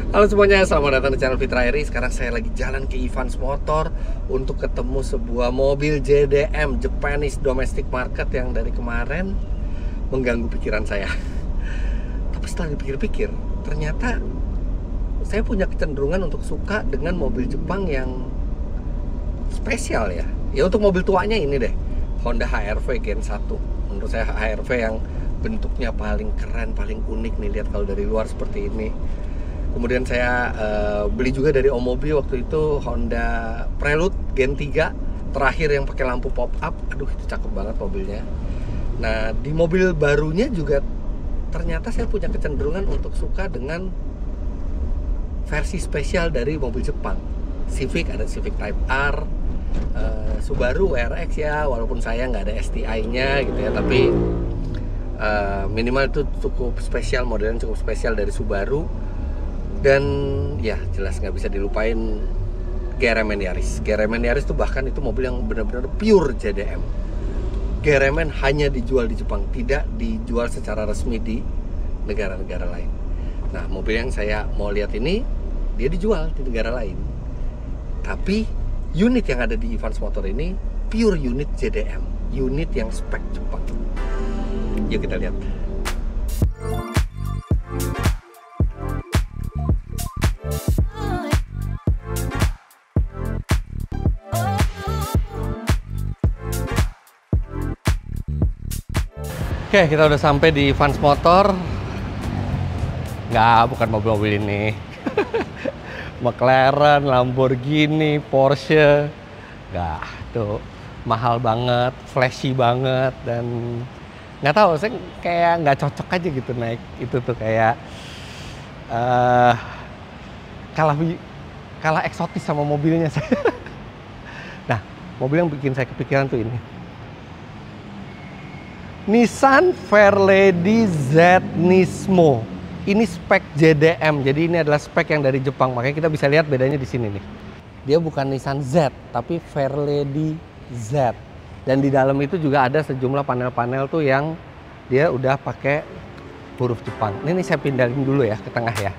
Halo semuanya, selamat datang di channel Fitra Eri. Sekarang saya lagi jalan ke Evans Motor untuk ketemu sebuah mobil JDM, Japanese Domestic Market, yang dari kemarin mengganggu pikiran saya. Tapi setelah dipikir-pikir, ternyata saya punya kecenderungan untuk suka dengan mobil Jepang yang spesial ya. Ya untuk mobil tuanya ini deh, Honda HR-V Gen 1. Menurut saya HR-V yang bentuknya paling keren, paling unik nih, lihat kalau dari luar seperti ini. Kemudian saya beli juga dari Omobi waktu itu Honda Prelude Gen 3 terakhir yang pakai lampu pop up. Aduh, itu cakep banget mobilnya. Nah, di mobil barunya juga ternyata saya punya kecenderungan untuk suka dengan versi spesial dari mobil Jepang. Civic, ada Civic Type R, Subaru WRX ya, walaupun saya nggak ada STI-nya gitu ya, tapi minimal itu cukup spesial, modelnya cukup spesial dari Subaru. Dan ya jelas nggak bisa dilupain GRMN Yaris. GRMN Yaris itu bahkan itu mobil yang benar-benar pure JDM. GRMN hanya dijual di Jepang, tidak dijual secara resmi di negara-negara lain. Nah, mobil yang saya mau lihat ini dia dijual di negara lain, tapi unit yang ada di Evans Motor ini pure unit JDM, unit yang spek Jepang. Yuk kita lihat. Oke, kita udah sampai di Evans Motor. Nggak, bukan mobil-mobil ini. McLaren, Lamborghini, Porsche. Nggak, tuh mahal banget, flashy banget, dan nggak tahu, saya kayak nggak cocok aja gitu naik itu tuh, kayak kalah eksotis sama mobilnya saya. Nah, mobil yang bikin saya kepikiran tuh ini. Nissan Fairlady Z Nismo. Ini spek JDM, jadi ini adalah spek yang dari Jepang. Makanya kita bisa lihat bedanya di sini nih. Dia bukan Nissan Z, tapi Fairlady Z. Dan di dalam itu juga ada sejumlah panel-panel tuh yang dia udah pakai huruf Jepang. Ini saya pindahin dulu ya ke tengah ya.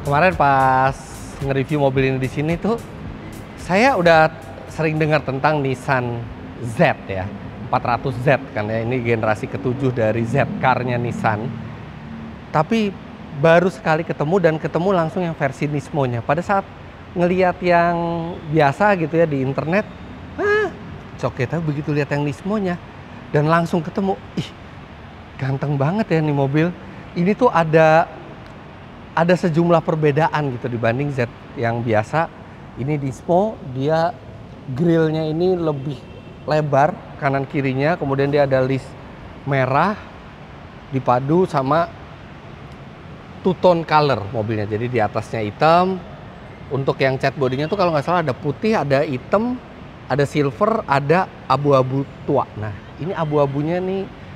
Kemarin pas nge-review mobil ini di sini tuh, saya udah sering dengar tentang Nissan Z ya, 400Z kan ya, ini generasi ke-7 dari Z car-nya Nissan. Tapi baru sekali ketemu, dan ketemu langsung yang versi Nismo-nya. Pada saat ngelihat yang biasa gitu ya di internet, coknya, tapi begitu lihat yang Nismo-nya dan langsung ketemu, ih ganteng banget ya nih mobil. Ini tuh ada sejumlah perbedaan gitu dibanding Z yang biasa. Ini Nismo, dia grillnya ini lebih lebar kanan kirinya, kemudian dia ada list merah dipadu sama two-tone color mobilnya. Jadi di atasnya hitam, untuk yang cat bodinya tuh kalau nggak salah ada putih, ada hitam, ada silver, ada abu-abu tua. Nah, ini abu-abunya nih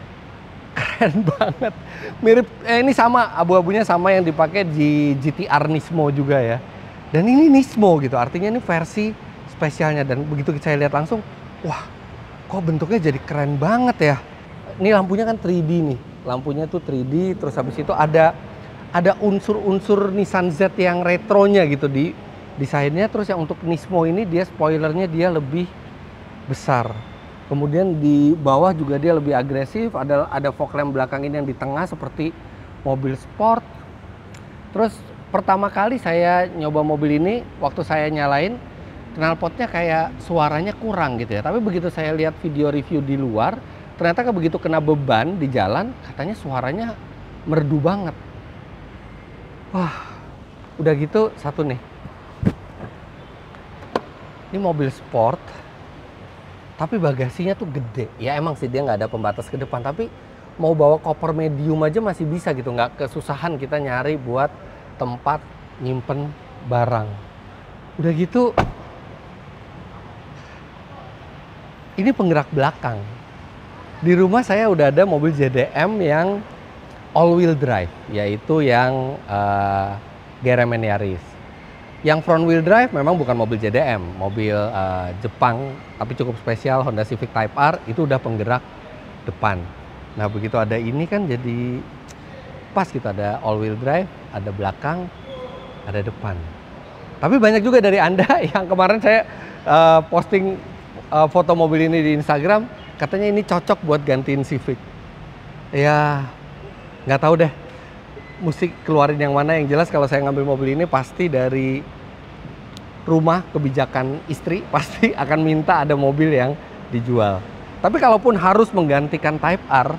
keren banget, mirip ini sama abu-abunya sama yang dipakai di GTR Nismo juga ya. Dan ini Nismo gitu, artinya ini versi spesialnya. Dan begitu saya lihat langsung, wah kok bentuknya jadi keren banget ya. Ini lampunya kan 3D nih, lampunya tuh 3D. Terus habis itu ada unsur-unsur Nissan Z yang retronya gitu di desainnya. Terus yang untuk Nismo ini dia spoilernya dia lebih besar. Kemudian di bawah juga dia lebih agresif, ada fog lamp belakang ini yang di tengah seperti mobil sport. Terus pertama kali saya nyoba mobil ini, waktu saya nyalain knalpotnya kayak suaranya kurang gitu ya. Tapi begitu saya lihat video review di luar, ternyata begitu kena beban di jalan, katanya suaranya merdu banget. Wah, udah gitu satu nih. Ini mobil sport, tapi bagasinya tuh gede. Ya emang sih dia nggak ada pembatas ke depan, tapi mau bawa koper medium aja masih bisa gitu. Nggak kesusahan kita nyari buat tempat nyimpen barang. Udah gitu ini penggerak belakang. Di rumah saya udah ada mobil JDM yang all wheel drive, yaitu yang GRMN Yaris. Yang front wheel drive memang bukan mobil JDM, mobil Jepang, tapi cukup spesial, Honda Civic Type R, itu udah penggerak depan. Nah begitu ada ini kan jadi pas gitu, ada all wheel drive, ada belakang, ada depan. Tapi banyak juga dari Anda yang kemarin saya posting foto mobil ini di Instagram, katanya ini cocok buat gantiin Civic. Ya nggak tahu deh, mesti keluarin yang mana. Yang jelas kalau saya ngambil mobil ini pasti dari rumah kebijakan istri pasti akan minta ada mobil yang dijual. Tapi kalaupun harus menggantikan Type R,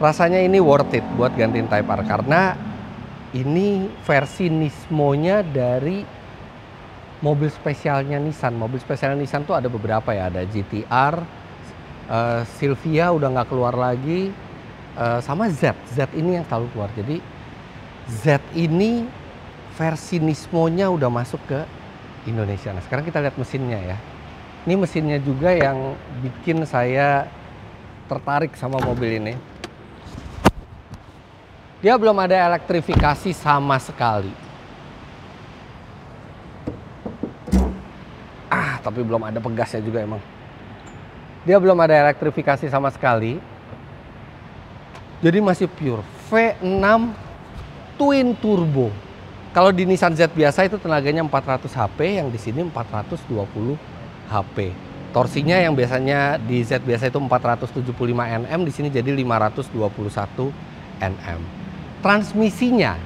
rasanya ini worth it buat gantiin Type R karena ini versi Nismo-nya dari mobil spesialnya Nissan. Mobil spesial Nissan tuh ada beberapa ya, ada GT-R, Silvia udah nggak keluar lagi, sama Z ini yang selalu keluar. Jadi Z ini versi Nismo-nya udah masuk ke Indonesia. Nah sekarang kita lihat mesinnya ya. Ini mesinnya juga yang bikin saya tertarik sama mobil ini. Dia belum ada elektrifikasi sama sekali. Tapi belum ada pegasnya juga emang. Dia belum ada elektrifikasi sama sekali. Jadi masih pure V6 twin turbo. Kalau di Nissan Z biasa itu tenaganya 400 HP, yang di sini 420 HP. Torsinya yang biasanya di Z biasa itu 475 Nm, di sini jadi 521 Nm. Transmisinya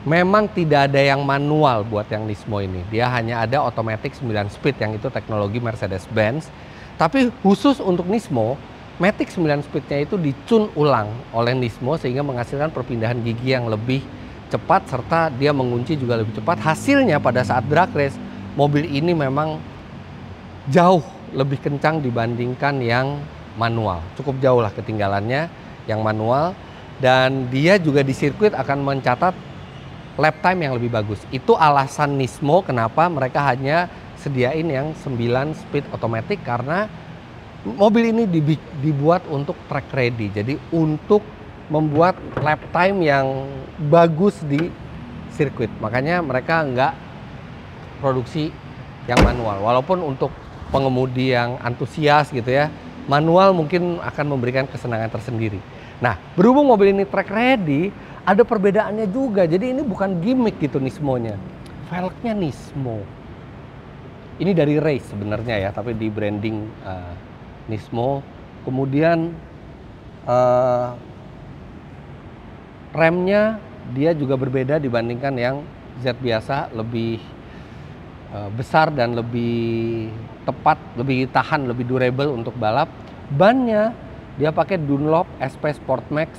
memang tidak ada yang manual buat yang Nismo ini. Dia hanya ada automatic 9 speed, yang itu teknologi Mercedes-Benz. Tapi khusus untuk Nismo, Matic 9 speednya itu dicun ulang oleh Nismo sehingga menghasilkan perpindahan gigi yang lebih cepat serta dia mengunci juga lebih cepat. Hasilnya pada saat drag race, mobil ini memang jauh lebih kencang dibandingkan yang manual. Cukup jauh lah ketinggalannya yang manual. Dan dia juga di sirkuit akan mencatat lap time yang lebih bagus. Itu alasan Nismo kenapa mereka hanya sediain yang 9 speed otomatis, karena mobil ini dibuat untuk track ready. Jadi untuk membuat lap time yang bagus di sirkuit. Makanya mereka nggak produksi yang manual. Walaupun untuk pengemudi yang antusias gitu ya, manual mungkin akan memberikan kesenangan tersendiri. Nah, berhubung mobil ini track ready, ada perbedaannya juga. Jadi ini bukan gimmick gitu Nismo-nya. Velgnya Nismo. Ini dari race sebenarnya ya, tapi di branding Nismo. Kemudian remnya dia juga berbeda dibandingkan yang Z biasa, lebih besar dan lebih tepat, lebih tahan, lebih durable untuk balap. Bannya dia pakai Dunlop SP Sport Max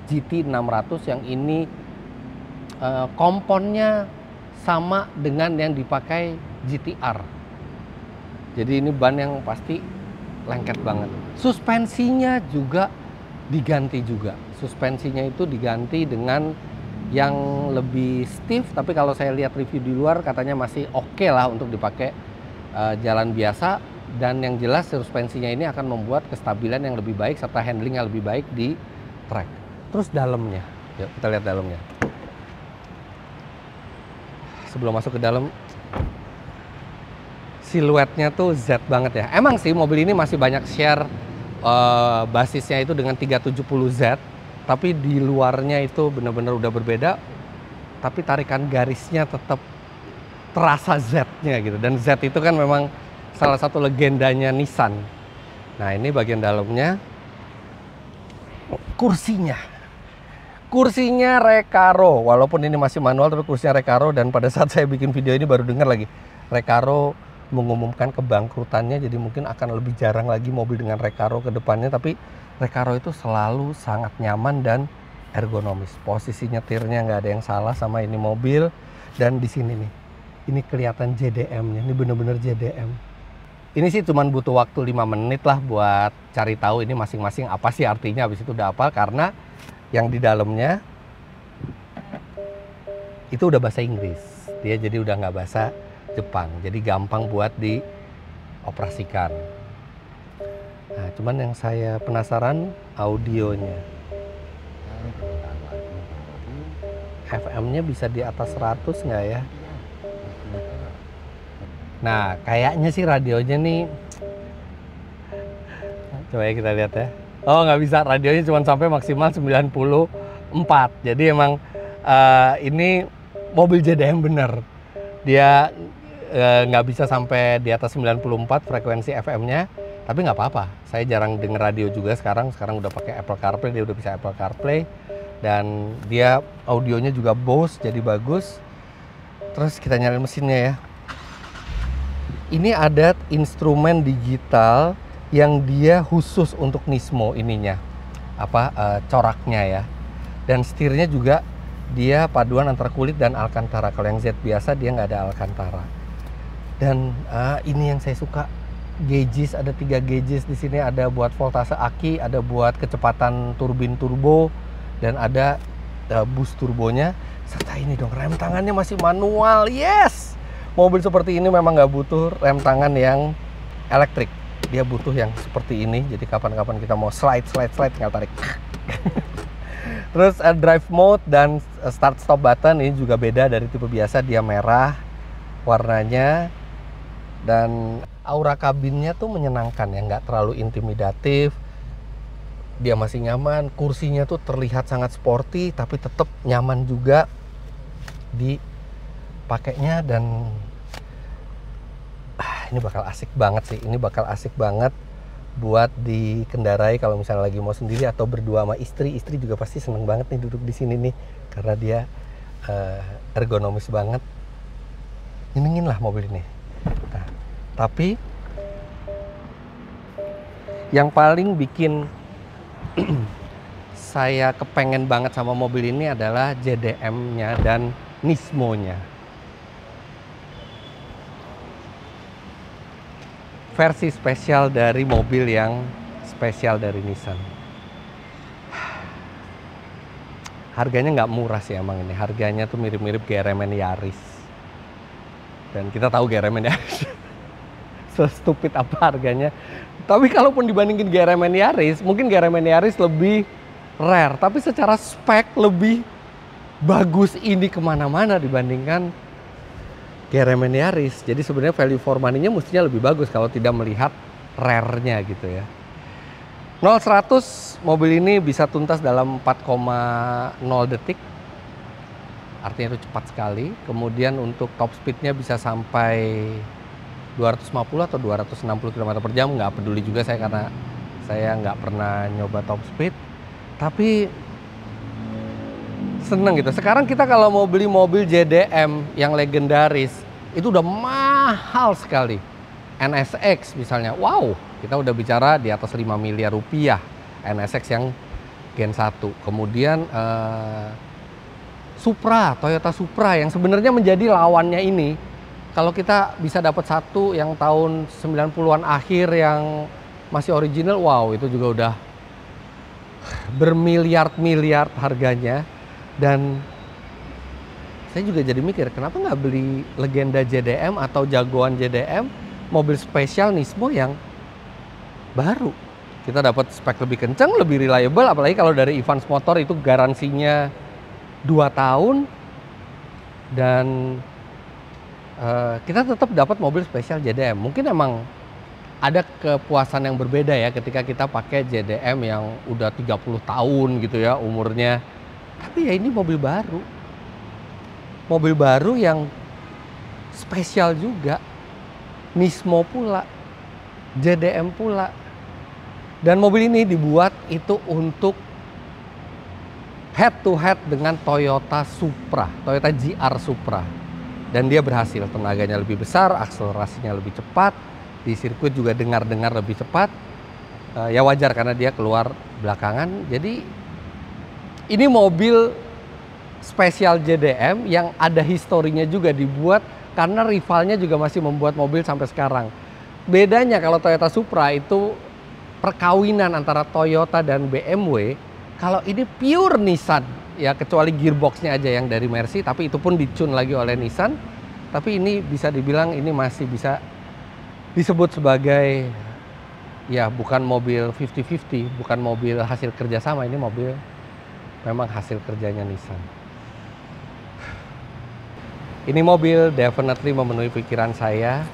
GT 600 yang ini komponnya sama dengan yang dipakai GT-R. Jadi ini ban yang pasti lengket banget. Suspensinya juga diganti juga. Suspensinya itu diganti dengan yang lebih stiff, tapi kalau saya lihat review di luar katanya masih oke lah untuk dipakai jalan biasa. Dan yang jelas suspensinya ini akan membuat kestabilan yang lebih baik serta handling yang lebih baik di track. Terus dalamnya, yuk kita lihat dalamnya. Sebelum masuk ke dalam, siluetnya tuh Z banget ya. Emang sih mobil ini masih banyak share basisnya itu dengan 370Z, tapi di luarnya itu benar-benar udah berbeda. Tapi tarikan garisnya tetap terasa Z-nya gitu. Dan Z itu kan memang salah satu legendanya Nissan. Nah ini bagian dalamnya. Kursinya Recaro, walaupun ini masih manual tapi kursinya Recaro. Dan pada saat saya bikin video ini baru dengar lagi Recaro mengumumkan kebangkrutannya, jadi mungkin akan lebih jarang lagi mobil dengan Recaro ke depannya. Tapi Recaro itu selalu sangat nyaman dan ergonomis. Posisi nyetirnya nggak ada yang salah sama ini mobil. Dan di sini nih, ini kelihatan JDM-nya, ini bener-bener JDM. Ini sih cuman butuh waktu 5 menit lah buat cari tahu ini masing-masing apa sih artinya, habis itu udah hafal. Karena yang di dalamnya itu udah bahasa Inggris, dia jadi udah nggak bahasa Jepang, jadi gampang buat dioperasikan. Nah, cuman yang saya penasaran audionya. FM-nya bisa di atas 100 nggak ya? Nah, kayaknya sih radionya nih. Coba ya kita lihat ya. Oh, nggak bisa. Radionya cuma sampai maksimal 94. Jadi emang ini mobil JDM bener. Dia nggak bisa sampai di atas 94 frekuensi FM-nya. Tapi nggak apa-apa. Saya jarang denger radio juga sekarang. Sekarang udah pakai Apple CarPlay. Dia udah bisa Apple CarPlay. Dan dia audionya juga Bose, jadi bagus. Terus kita nyalain mesinnya ya. Ini ada instrumen digital yang dia khusus untuk Nismo ininya, coraknya ya. Dan setirnya juga dia paduan antara kulit dan Alcantara. Kalau yang Z biasa dia nggak ada Alcantara. Dan ini yang saya suka, gauges, ada 3 gauges di sini. Ada buat voltase aki, ada buat kecepatan turbin turbo, dan ada boost turbonya. Serta ini dong, rem tangannya masih manual. Yes, mobil seperti ini memang nggak butuh rem tangan yang elektrik. Dia butuh yang seperti ini. Jadi kapan-kapan kita mau slide tinggal tarik. Terus drive mode dan start stop button ini juga beda dari tipe biasa. Dia merah warnanya. Dan aura kabinnya tuh menyenangkan ya, nggak terlalu intimidatif. Dia masih nyaman, kursinya tuh terlihat sangat sporty tapi tetap nyaman juga dipakainya. Dan ini bakal asik banget sih. Ini bakal asik banget buat dikendarai kalau misalnya lagi mau sendiri atau berdua sama istri. Istri juga pasti seneng banget nih duduk di sini nih, karena dia ergonomis banget. Nyenengin lah mobil ini. Nah, tapi yang paling bikin saya kepengen banget sama mobil ini adalah JDM-nya dan Nismo-nya. Versi spesial dari mobil yang spesial dari Nissan. Harganya nggak murah sih emang ini. Harganya tuh mirip-mirip GRMN Yaris. Dan kita tahu GRMN Yaris se-stupid apa harganya. Tapi kalaupun dibandingin GRMN Yaris, mungkin GRMN Yaris lebih rare. Tapi secara spek lebih bagus ini kemana-mana dibandingkan GRMN Yaris. Jadi sebenarnya value for money-nya mestinya lebih bagus kalau tidak melihat rare-nya gitu ya. 0-100 mobil ini bisa tuntas dalam 4,0 detik. Artinya itu cepat sekali. Kemudian untuk top speed-nya bisa sampai 250 atau 260 km per jam. Nggak peduli juga saya karena saya nggak pernah nyoba top speed. Tapi seneng gitu. Sekarang kita kalau mau beli mobil JDM yang legendaris itu udah mahal sekali. NSX misalnya, wow, kita udah bicara di atas 5 miliar rupiah. NSX yang Gen 1. Kemudian Supra, Toyota Supra yang sebenarnya menjadi lawannya ini. Kalau kita bisa dapat satu yang tahun 90-an akhir yang masih original, wow, itu juga udah bermiliar-miliar harganya. Dan saya juga jadi mikir, kenapa nggak beli legenda JDM atau jagoan JDM, mobil spesial Nismo yang baru. Kita dapat spek lebih kencang, lebih reliable, apalagi kalau dari Evans Motor itu garansinya 2 tahun. Dan kita tetap dapat mobil spesial JDM. Mungkin emang ada kepuasan yang berbeda ya ketika kita pakai JDM yang udah 30 tahun gitu ya umurnya. Tapi ya ini mobil baru. Mobil baru yang spesial juga. Nismo pula, JDM pula. Dan mobil ini dibuat itu untuk head to head dengan Toyota Supra, Toyota GR Supra. Dan dia berhasil, tenaganya lebih besar, akselerasinya lebih cepat, di sirkuit juga dengar-dengar lebih cepat. Ya wajar karena dia keluar belakangan. Jadi ini mobil spesial JDM yang ada historinya juga dibuat karena rivalnya juga masih membuat mobil sampai sekarang. Bedanya kalau Toyota Supra itu perkawinan antara Toyota dan BMW. Kalau ini pure Nissan, ya kecuali gearboxnya aja yang dari Mercy, tapi itu pun dicune lagi oleh Nissan. Tapi ini bisa dibilang ini masih bisa disebut sebagai ya bukan mobil 50-50, bukan mobil hasil kerjasama, ini mobil memang hasil kerjanya Nissan. Ini mobil definitely memenuhi pikiran saya.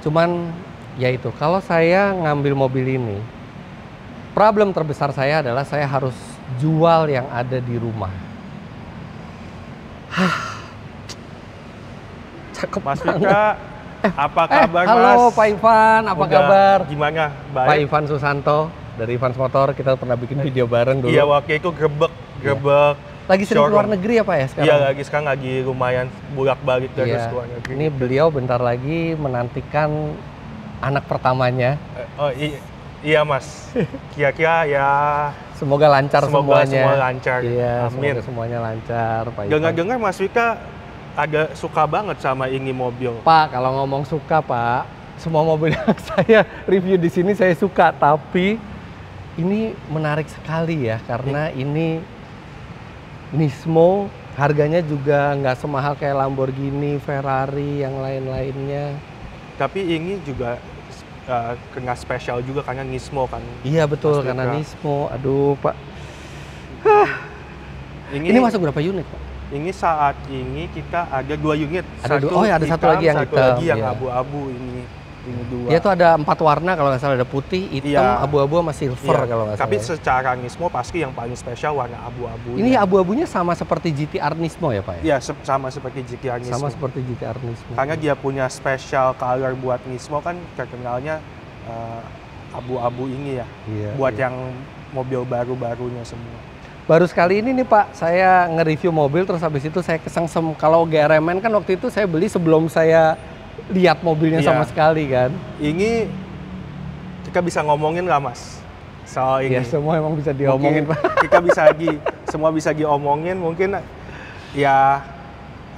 Cuman ya itu, kalau saya ngambil mobil ini, problem terbesar saya adalah saya harus jual yang ada di rumah. Cakep Mas banget. Vika, apa kabar halo Mas? Pak Ivan, apa kabar? Gimana? Pak Baik. Ivan Susanto dari Ivan's Motor, kita pernah bikin video bareng dulu. Iya, waktu itu grebek Lagi sering keluar showroom. negeri ya Pak ya sekarang? Iya, sekarang lagi lumayan bolak-balik terus Iya. keluar negeri. Ini beliau bentar lagi menantikan anak pertamanya. Iya Mas. Kira-kira ya Semoga lancar semoga semuanya. semua lancar. Iya, Amin. semoga semuanya lancar Pak Ivan. Dengar-dengar Mas Vika ada suka banget sama ini mobil. Pak, kalau ngomong suka Pak, semua mobil yang saya review di sini saya suka, tapi ini menarik sekali ya karena ini Nismo, harganya juga nggak semahal kayak Lamborghini, Ferrari, yang lain-lainnya. Tapi ini juga kena spesial juga karena Nismo kan. Iya betul, Mas karena Vika. Nismo. Aduh Pak, ini masuk berapa unit Pak? Ini saat ini kita ada 2 unit. Ada dua- oh ya, ada satu lagi yang satu hitam, lagi yang iya. abu-abu ini 2. Dia tuh ada 4 warna kalau nggak salah, ada putih, hitam, Iya. abu-abu sama silver Iya, kalau nggak salah. tapi secara Nismo pasti yang paling spesial warna abu-abu. Ini abu-abunya sama seperti GTR Nismo ya Pak ya? Iya, sama seperti GTR Nismo. Sama seperti GTR Nismo. Karena dia punya special color buat Nismo kan terkenalnya abu-abu ini ya. Iya, buat iya. yang mobil baru-barunya semua. Baru sekali ini nih Pak, saya nge-review mobil terus habis itu saya kesengsem. Kalau GRMN kan waktu itu saya beli sebelum saya lihat mobilnya Iya. sama sekali kan. Ini kita bisa ngomongin nggak Mas? Soal ini. Ya semua emang bisa diomongin Mungkin Pak. kita bisa semua bisa diomongin, mungkin ya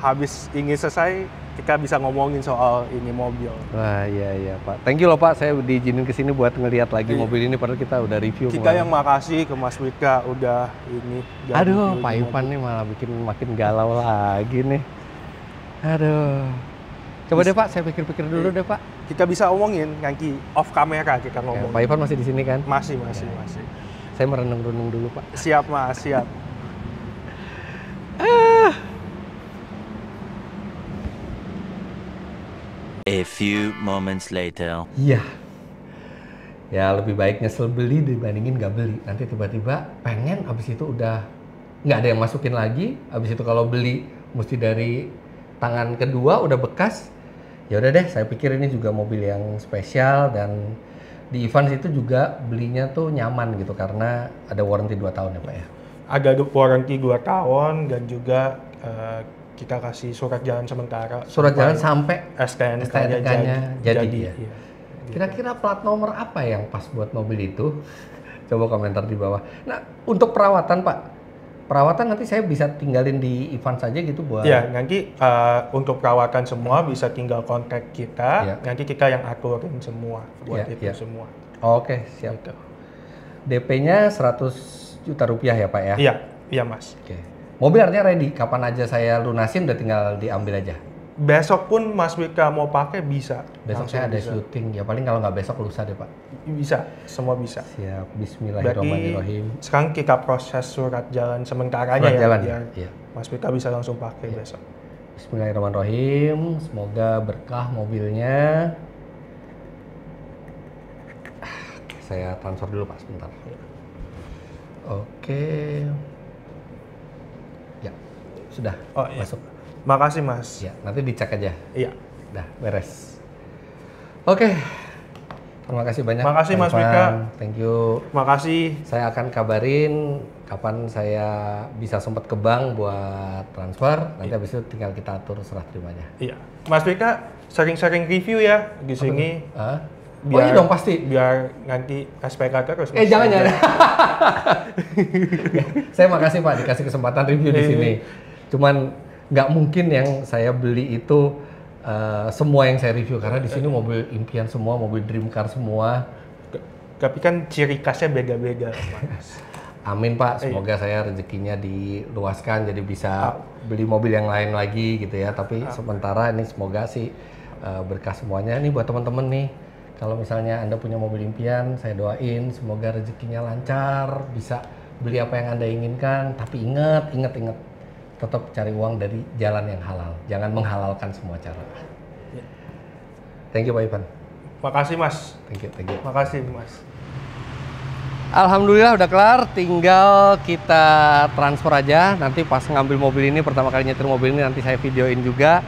habis ini selesai kita bisa ngomongin soal ini mobil. Wah iya Pak. Thank you loh Pak, saya diizinin kesini buat ngelihat lagi Iya. mobil ini padahal kita udah review Kita kemarin. yang makasih ke Mas Wika udah ini. jadi Aduh review Pak ini Ivan mobil. nih malah bikin makin galau lagi nih. Aduh. Coba deh Pak, saya pikir-pikir dulu deh Pak. Kita bisa omongin nanti off kamera kita Oke, ngomong. Pak Ivan masih di sini kan? Masih. Saya merenung-renung dulu Pak. Siap Mas, siap. A few moments later. Iya. Ya lebih baik nyesel beli dibandingin nggak beli. Nanti tiba-tiba pengen, abis itu udah nggak ada yang masukin lagi. Abis itu kalau beli mesti dari tangan kedua udah bekas. Ya udah deh, saya pikir ini juga mobil yang spesial dan di Evans itu juga belinya tuh nyaman gitu karena ada warranty 2 tahun ya Pak ya. Ada warranty 2 tahun dan juga kita kasih surat jalan sementara. Surat jalan sampai STNK-nya STNK-nya jadi ya. Iya. Kira-kira plat nomor apa yang pas buat mobil itu? Coba komentar di bawah. Nah, untuk perawatan Pak, perawatan nanti saya bisa tinggalin di Evans saja gitu buat. Iya, nanti untuk perawatan semua bisa tinggal kontak kita. Iya. Nanti kita yang aturin semua buat Iya, itu iya. semua. Oke, siap. Gitu. DP-nya 100 juta rupiah ya Pak ya? Iya Mas. Oke. Mobil artinya ready, kapan aja saya lunasin udah tinggal diambil aja. Besok pun Mas Wika mau pakai bisa. Besok Langsung saya ada bisa. syuting, ya paling kalau nggak besok lusa deh Pak. Bisa, semua bisa. Siap, Berarti bismillahirrahmanirrahim. sekarang kita proses surat jalan sementaranya Surat ya, jalan, biar iya. Mas Wika bisa langsung pakai besok. Bismillahirrahmanirrahim, semoga berkah mobilnya. Saya transfer dulu Pak sebentar. Oke. Ya, sudah Oh, iya. masuk. Makasih Mas. Ya, nanti dicek aja. Iya. Dah, beres. Oke. Terima kasih banyak. Makasih, Pak Mas Ivan. Wika. Thank you. Makasih. Saya akan kabarin kapan saya bisa sempat ke bank buat transfer. Nanti habis itu tinggal kita atur serah terimanya. Iya. Mas Wika sering-sering review ya di sini. Ah? Oh iya dong pasti. Biar nanti SPK terus. Mas. Jangan. Saya makasih Pak dikasih kesempatan review di sini. Cuman nggak mungkin yang saya beli itu semua yang saya review karena di sini mobil impian semua, mobil dream car semua. Tapi kan ciri khasnya beda-beda, Mas. Amin Pak, semoga saya rezekinya diluaskan jadi bisa beli mobil yang lain lagi gitu ya. Tapi sementara ini semoga sih berkah semuanya. Ini buat teman-teman nih, Kalau misalnya Anda punya mobil impian, saya doain semoga rezekinya lancar, bisa beli apa yang Anda inginkan. Tapi ingat, tetap cari uang dari jalan yang halal. Jangan menghalalkan semua cara. Thank you Pak Ivan. Makasih Mas. Thank you. Makasih Mas. Alhamdulillah udah kelar, tinggal kita transfer aja. Nanti pas ngambil mobil ini, pertama kali nyetir mobil ini nanti saya videoin juga.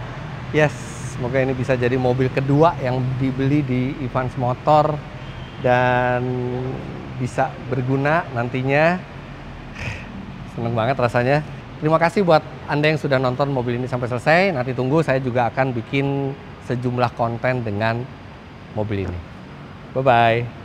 Yes, semoga ini bisa jadi mobil kedua yang dibeli di Ivans Motor dan bisa berguna nantinya. Seneng banget rasanya. Terima kasih buat Anda yang sudah nonton mobil ini sampai selesai. Nanti tunggu, saya juga akan bikin sejumlah konten dengan mobil ini. Bye-bye.